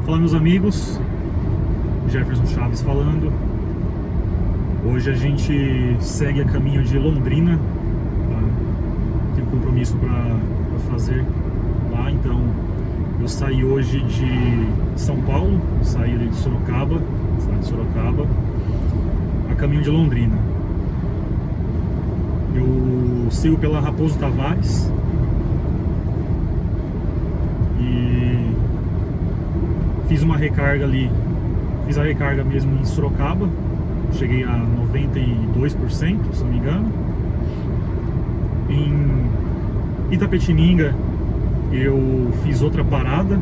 Fala, meus amigos, Jefferson Chaves falando. Hoje a gente segue a caminho de Londrina, tá? Tem um compromisso para fazer lá, então eu saí hoje de São Paulo, saí ali de Sorocaba, cidade de Sorocaba, a caminho de Londrina. Eu sigo pela Raposo Tavares e fiz uma recarga ali, fiz a recarga mesmo em Sorocaba, cheguei a 92%, se não me engano. Em Itapetininga eu fiz outra parada,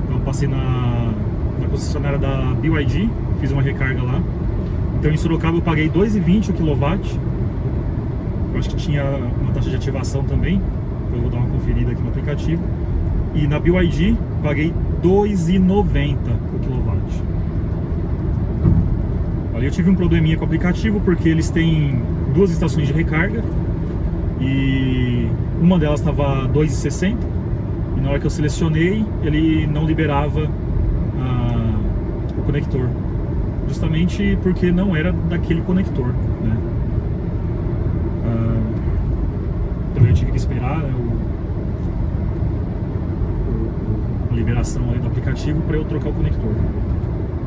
então passei na concessionária da BYD, fiz uma recarga lá. Então em Sorocaba eu paguei 2,20 o kW, eu acho que tinha uma taxa de ativação também, eu vou dar uma conferida aqui no aplicativo. E na BYD paguei 2,90 o kW. Ali eu tive um probleminha com o aplicativo, porque eles têm duas estações de recarga e uma delas estava 2,60 e na hora que eu selecionei ele não liberava o conector, justamente porque não era daquele conector, né? Então eu tive que esperar, né, a liberação ali do aplicativo para eu trocar o conector.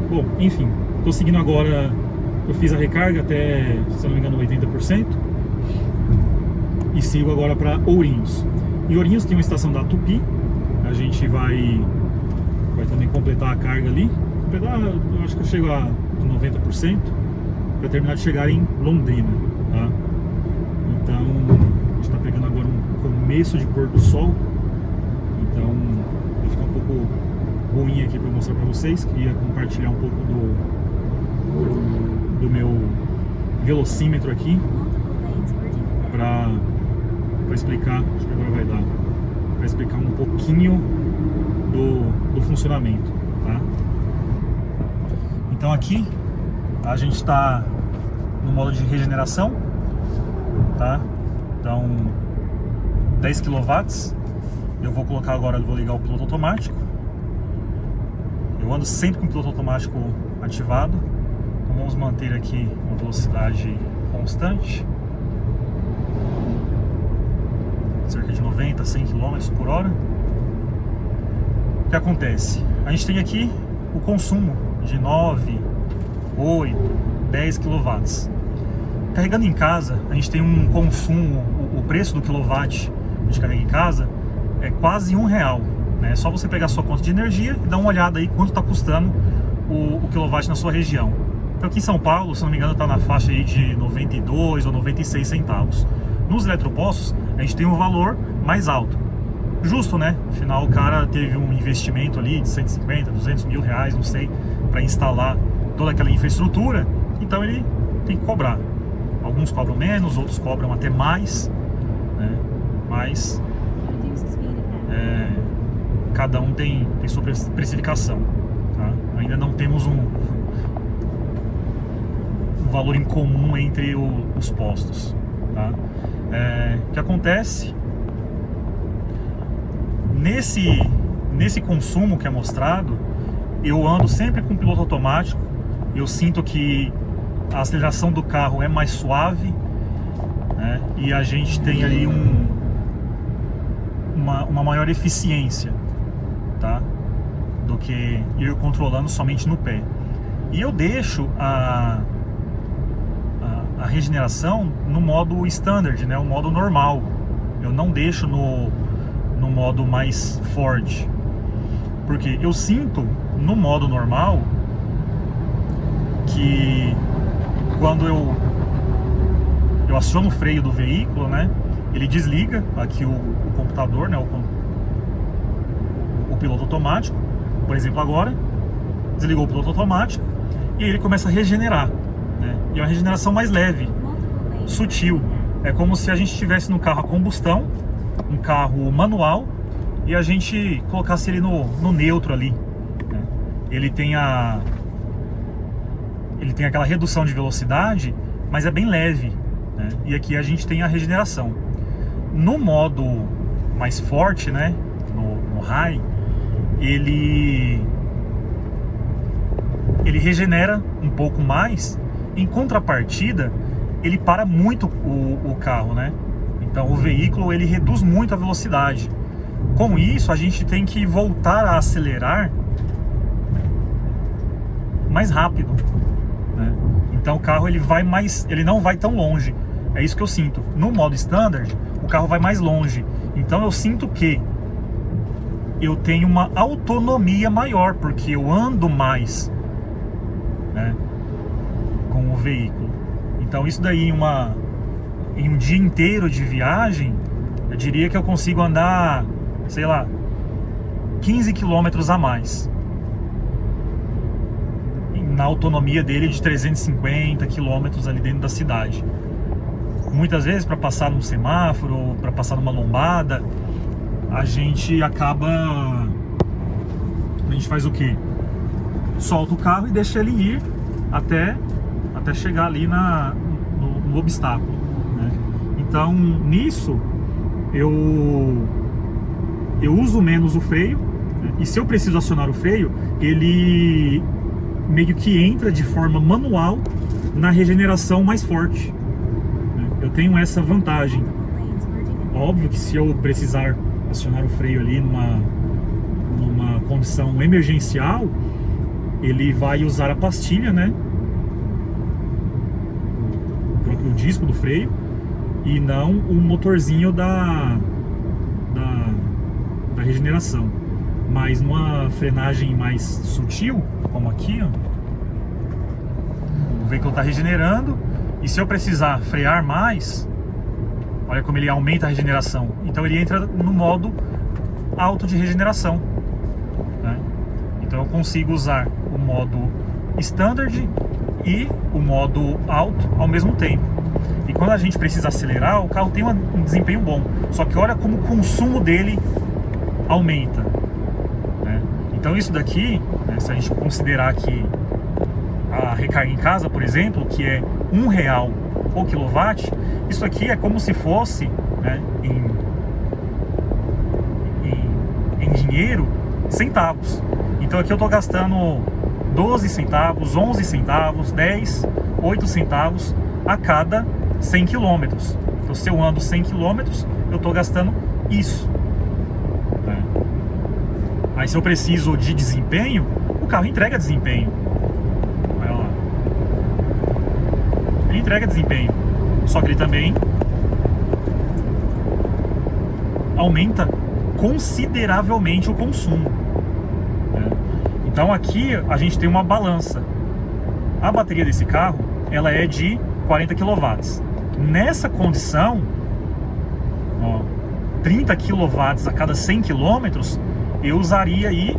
Bom, enfim, estou seguindo agora. Eu fiz a recarga até, se não me engano, 80% e sigo agora para Ourinhos. Em Ourinhos tem uma estação da Tupi. A gente vai também completar a carga ali. Eu acho que eu chego a 90% para terminar de chegar em Londrina, tá? Então a gente está pegando agora um começo de pôr do sol. Então vai ficar um pouco ruim aqui para mostrar para vocês. Queria compartilhar um pouco do meu velocímetro aqui para explicar, acho que agora vai dar, para explicar um pouquinho do funcionamento, tá? Então aqui a gente está no modo de regeneração, tá? Então 10 kW. Eu vou colocar agora, vou ligar o piloto automático. Eu ando sempre com o piloto automático ativado. Então vamos manter aqui uma velocidade constante, cerca de 90 a 100 km por hora. O que acontece? A gente tem aqui o consumo de 9, 8, 10 kW. Carregando em casa, a gente tem um consumo, o preço do quilowatt de carrega em casa é quase R$1, né? É só você pegar a sua conta de energia e dar uma olhada aí quanto está custando o quilowatt na sua região. Então aqui em São Paulo, se não me engano, está na faixa aí de 92 ou 96 centavos. Nos eletropostos, a gente tem um valor mais alto. Justo, né? Afinal, o cara teve um investimento ali de 150, 200 mil reais, não sei, para instalar toda aquela infraestrutura. Então ele tem que cobrar. Alguns cobram menos, outros cobram até mais, né? Mas cada um tem sua precificação, tá? Ainda não temos um valor em comum entre os postos, tá? O que acontece nesse consumo que é mostrado, eu ando sempre com piloto automático. Eu sinto que a aceleração do carro é mais suave, né? E a gente tem ali uma maior eficiência, tá? Do que ir controlando somente no pé. E eu deixo a regeneração no modo standard, né? O modo normal. Eu não deixo no modo mais forte, porque eu sinto no modo normal que quando eu aciono o freio do veículo, né, ele desliga aqui o computador, né, o piloto automático. Por exemplo, agora desligou o piloto automático e ele começa a regenerar, né? E é uma regeneração mais leve, sutil. É como se a gente estivesse no carro a combustão, um carro manual, e a gente colocasse ele no neutro ali, né? Ele tem aquela redução de velocidade, mas é bem leve, né? E aqui a gente tem a regeneração. No modo mais forte, né, no high, ele regenera um pouco mais. Em contrapartida, ele para muito o carro, né? Então o veículo ele reduz muito a velocidade. Com isso, a gente tem que voltar a acelerar mais rápido, né? Então o carro ele não vai tão longe. É isso que eu sinto. No modo standard, o carro vai mais longe. Então eu sinto que eu tenho uma autonomia maior, porque eu ando mais, né, com o veículo. Então isso daí em um dia inteiro de viagem, eu diria que eu consigo andar, sei lá, 15 quilômetros a mais. Na autonomia dele de 350 quilômetros ali dentro da cidade. Muitas vezes para passar num semáforo, para passar numa lombada, a gente faz o quê? Solta o carro e deixa ele ir até chegar ali no obstáculo, né? Então nisso eu uso menos o freio, né? E se eu preciso acionar o freio, ele meio que entra de forma manual na regeneração mais forte, né? Eu tenho essa vantagem. Óbvio que se eu precisar acionar o freio ali numa condição emergencial, ele vai usar a pastilha, né? O próprio disco do freio, e não o motorzinho da regeneração. Mas numa frenagem mais sutil, como aqui, ó, o veículo está regenerando, e se eu precisar frear mais, olha como ele aumenta a regeneração. Então ele entra no modo alto de regeneração, né? Então eu consigo usar o modo standard e o modo alto ao mesmo tempo. E quando a gente precisa acelerar, o carro tem um desempenho bom. Só que olha como o consumo dele aumenta, né? Então isso daqui, né, se a gente considerar que a recarga em casa, por exemplo, que é R$1 o quilowatt, isso aqui é como se fosse, né, em dinheiro, centavos. Então aqui eu estou gastando 12 centavos, 11 centavos, 10, 8 centavos a cada 100 quilômetros. Então se eu ando 100 quilômetros, eu estou gastando isso, né? Aí se eu preciso de desempenho, o carro entrega desempenho. Olha lá. Ele entrega desempenho. Só que ele também aumenta consideravelmente o consumo, né? Então aqui a gente tem uma balança. A bateria desse carro, ela é de 40 kW. Nessa condição, ó, 30 kW a cada 100 km, eu usaria aí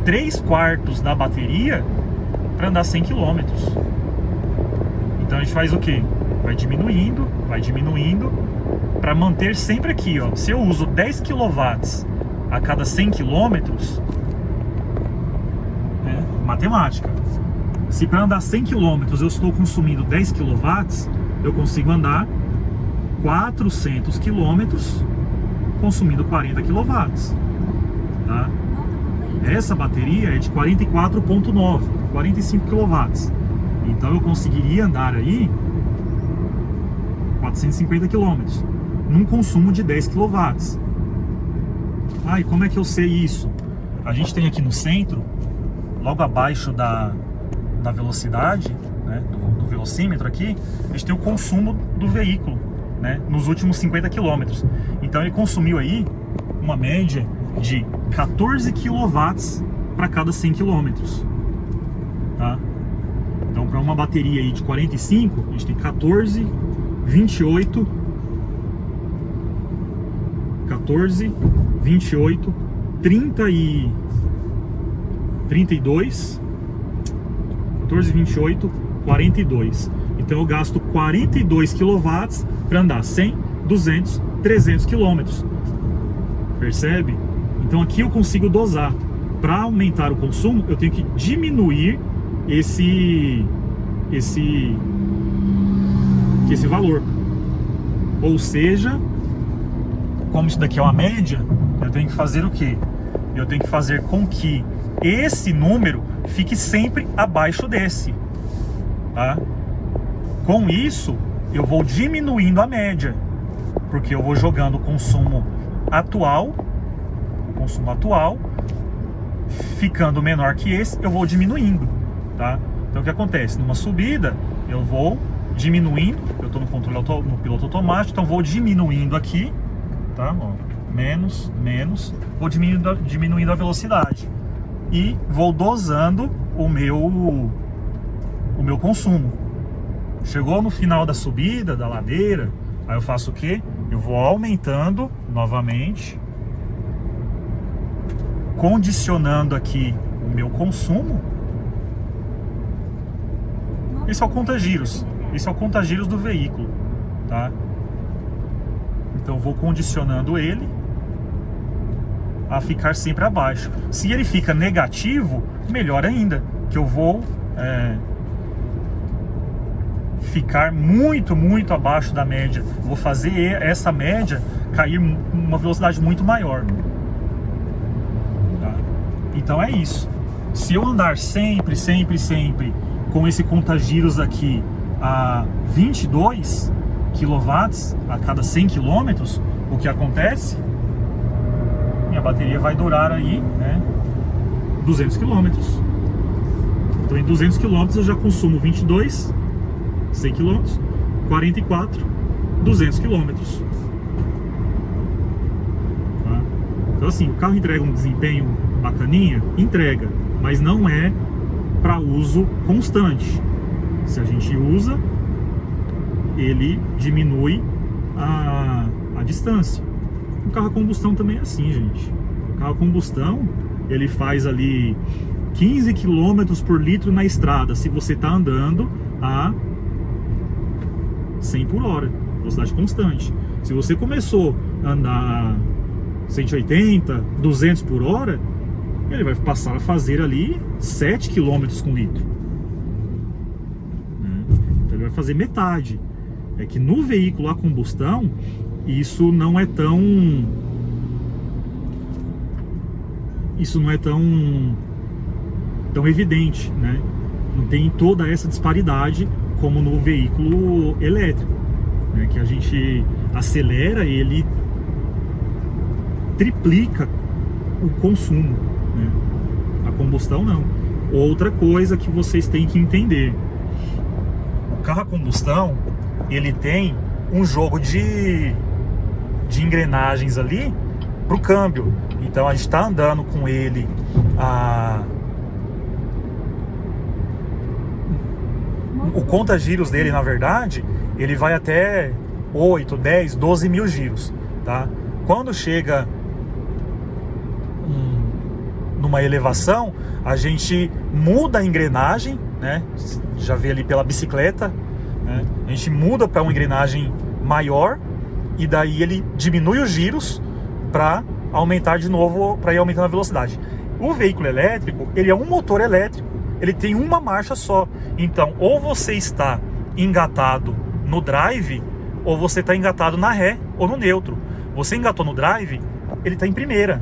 3/4 da bateria para andar 100 km. Então a gente faz o quê? Vai diminuindo para manter sempre aqui, ó. Se eu uso 10 kW a cada 100 km, né, matemática. Se para andar 100 km eu estou consumindo 10 kW, eu consigo andar 400 km consumindo 40 kW, tá? Essa bateria é de 44,9, 45 kW. Então eu conseguiria andar aí 450 km num consumo de 10 kW. Ah, e como é que eu sei isso? A gente tem aqui no centro, logo abaixo da velocidade, né, do velocímetro aqui, a gente tem o consumo do veículo, né, nos últimos 50 km. Então ele consumiu aí uma média de 14 kW para cada 100 km, tá? Então para uma bateria aí de 45, a gente tem 14, 28, 30 e 32, 14, 28, 42. Então eu gasto 42 kW para andar 100, 200, 300 km. Percebe? Então aqui eu consigo dosar. Para aumentar o consumo, eu tenho que diminuir esse valor. Ou seja, como isso daqui é uma média, eu tenho que fazer o quê? Eu tenho que fazer com que esse número fique sempre abaixo desse, tá? Com isso, eu vou diminuindo a média, porque eu vou jogando o consumo atual, ficando menor que esse, eu vou diminuindo, tá? Então o que acontece? Numa subida, eu vou diminuindo, eu estou no controle no piloto automático, então vou diminuindo aqui, tá? Ó, menos, vou diminuindo a velocidade e vou dosando o meu consumo. Chegou no final da subida, da ladeira, aí eu faço o quê? Eu vou aumentando novamente, condicionando aqui o meu consumo. Esse é o conta-giros. Esse é o conta-giros do veículo, tá? Então eu vou condicionando ele a ficar sempre abaixo. Se ele fica negativo, melhor ainda, que eu vou ficar muito abaixo da média. Eu vou fazer essa média cair uma velocidade muito maior, tá? Então é isso. Se eu andar sempre com esse conta-giros aqui a 22 kW a cada 100 km, o que acontece? Minha bateria vai durar aí, né, 200 km. Então em 200 km eu já consumo 22, 100 km, 44, 200 km. Tá? Então assim, o carro entrega um desempenho bacaninha? Entrega, mas não é para uso constante. Se a gente usa, ele diminui a distância. O carro a combustão também é assim, gente. O carro a combustão, ele faz ali 15 km por litro na estrada, se você está andando a 100 por hora, velocidade constante. Se você começou a andar 180, 200 por hora, ele vai passar a fazer ali 7 km com litro. Então ele vai fazer metade. É que no veículo a combustão, isso não é tão evidente, né? Não tem toda essa disparidade como no veículo elétrico, né? Que a gente acelera, ele triplica o consumo, né? A combustão não. Outra coisa que vocês têm que entender: o carro a combustão, ele tem um jogo de engrenagens ali para o câmbio. Então a gente está andando com ele o conta-giros dele, na verdade, ele vai até 8, 10, 12 mil giros, tá? Quando chega numa elevação, a gente muda a engrenagem, né? Já vê ali pela bicicleta, né? A gente muda para uma engrenagem maior e daí ele diminui os giros para aumentar de novo, para ir aumentando a velocidade. O veículo elétrico, ele é um motor elétrico, ele tem uma marcha só. Então, ou você está engatado no drive, ou você está engatado na ré ou no neutro. Você engatou no drive, ele está em primeira,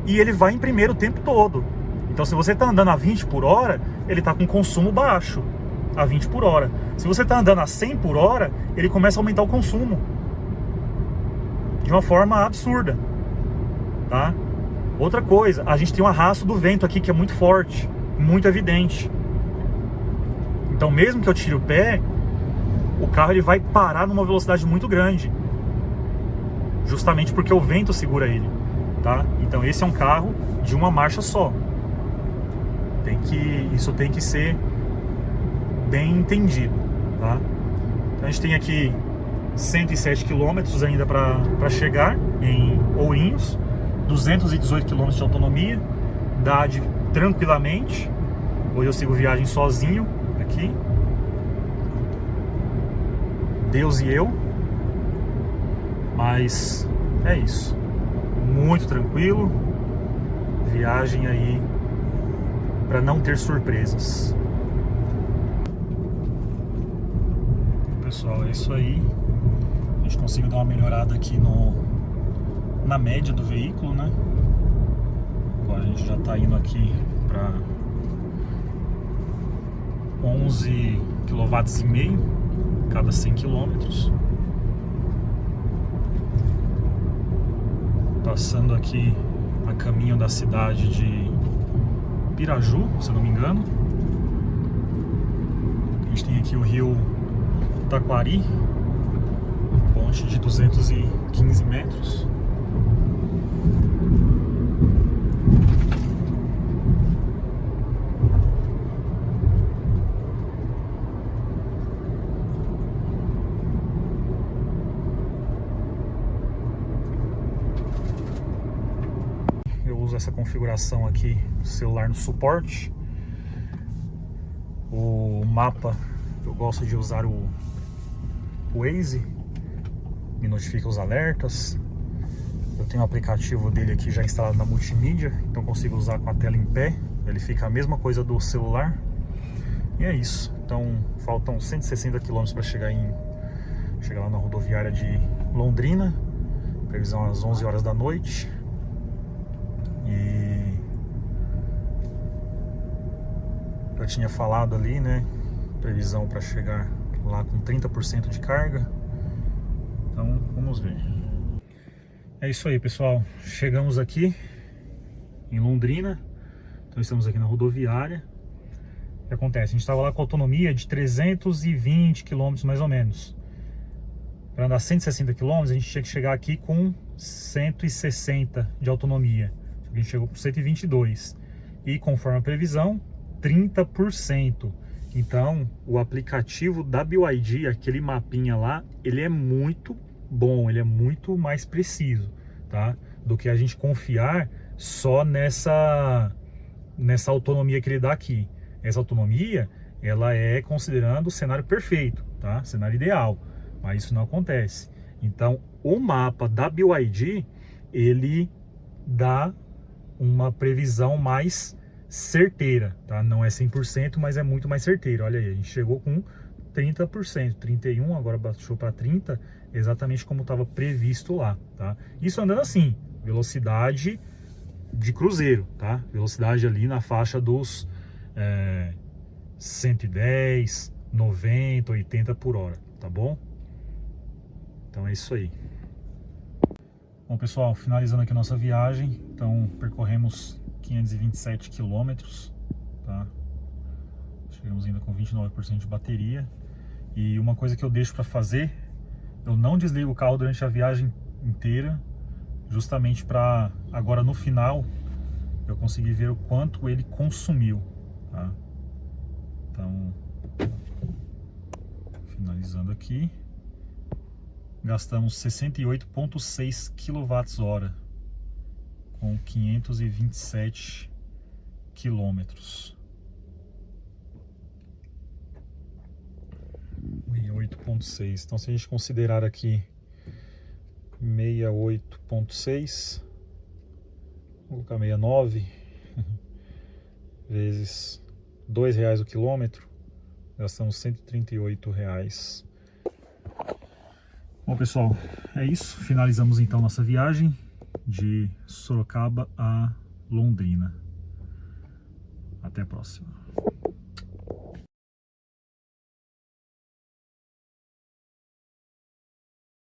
e ele vai em primeiro o tempo todo. Então, se você está andando a 20 por hora, ele está com consumo baixo, a 20 por hora. Se você está andando a 100 por hora, ele começa a aumentar o consumo de uma forma absurda, tá? Outra coisa, a gente tem um arrasto do vento aqui que é muito forte, muito evidente. Então, mesmo que eu tire o pé, o carro ele vai parar numa velocidade muito grande, justamente porque o vento segura ele, tá? Então esse é um carro de uma marcha só. Isso tem que ser bem entendido, tá? Então, a gente tem aqui 107 km ainda para chegar em Ourinhos, 218 km de autonomia, dá tranquilamente. Hoje eu sigo viagem sozinho aqui, Deus e eu, mas é isso, muito tranquilo, viagem aí para não ter surpresas. Pessoal, é isso aí. A gente conseguiu dar uma melhorada aqui na média do veículo, né? Agora a gente já está indo aqui para 11,5 kW cada 100 km. Passando aqui a caminho da cidade de Piraju, se eu não me engano. A gente tem aqui o rio Taquari, ponte de 215 metros. Eu uso essa configuração aqui do celular no suporte. O mapa, eu gosto de usar o Waze, me notifica os alertas. Eu tenho o aplicativo dele aqui já instalado na multimídia, então consigo usar com a tela em pé. Ele fica a mesma coisa do celular. E é isso. Então faltam 160 km para chegar lá na rodoviária de Londrina. Previsão às 11 horas da noite. E eu tinha falado ali, né? Previsão para chegar lá com 30% de carga. Então vamos ver. É isso aí, pessoal. Chegamos aqui em Londrina. Então estamos aqui na rodoviária. O que acontece? A gente estava lá com autonomia de 320 km mais ou menos. Para andar 160 km, a gente tinha que chegar aqui com 160 de autonomia. A gente chegou com 122. E conforme a previsão, 30%. Então, o aplicativo da BYD, aquele mapinha lá, ele é muito bom, ele é muito mais preciso, tá? Do que a gente confiar só nessa autonomia que ele dá aqui. Essa autonomia, ela é considerando o cenário perfeito, tá? Cenário ideal, mas isso não acontece. Então, o mapa da BYD, ele dá uma previsão mais certeira, tá? Não é 100%, mas é muito mais certeiro. Olha aí, a gente chegou com 30%, 31%, agora baixou para 30%, exatamente como estava previsto lá, tá? Isso andando assim, velocidade de cruzeiro, tá? Velocidade ali na faixa dos 110, 90, 80 por hora, tá bom? Então é isso aí. Bom, pessoal, finalizando aqui a nossa viagem, então percorremos 527 quilômetros, tá? Chegamos ainda com 29% de bateria. E uma coisa que eu deixo para fazer, eu não desligo o carro durante a viagem inteira, justamente para agora no final eu conseguir ver o quanto ele consumiu, tá? Então, finalizando aqui, gastamos 68,6 kWh com 527 quilômetros. 68,6. Então, se a gente considerar aqui 68,6, vou colocar 69 vezes R$2 o quilômetro, gastamos R$138. Bom, pessoal, é isso. Finalizamos então nossa viagem de Sorocaba a Londrina. Até a próxima.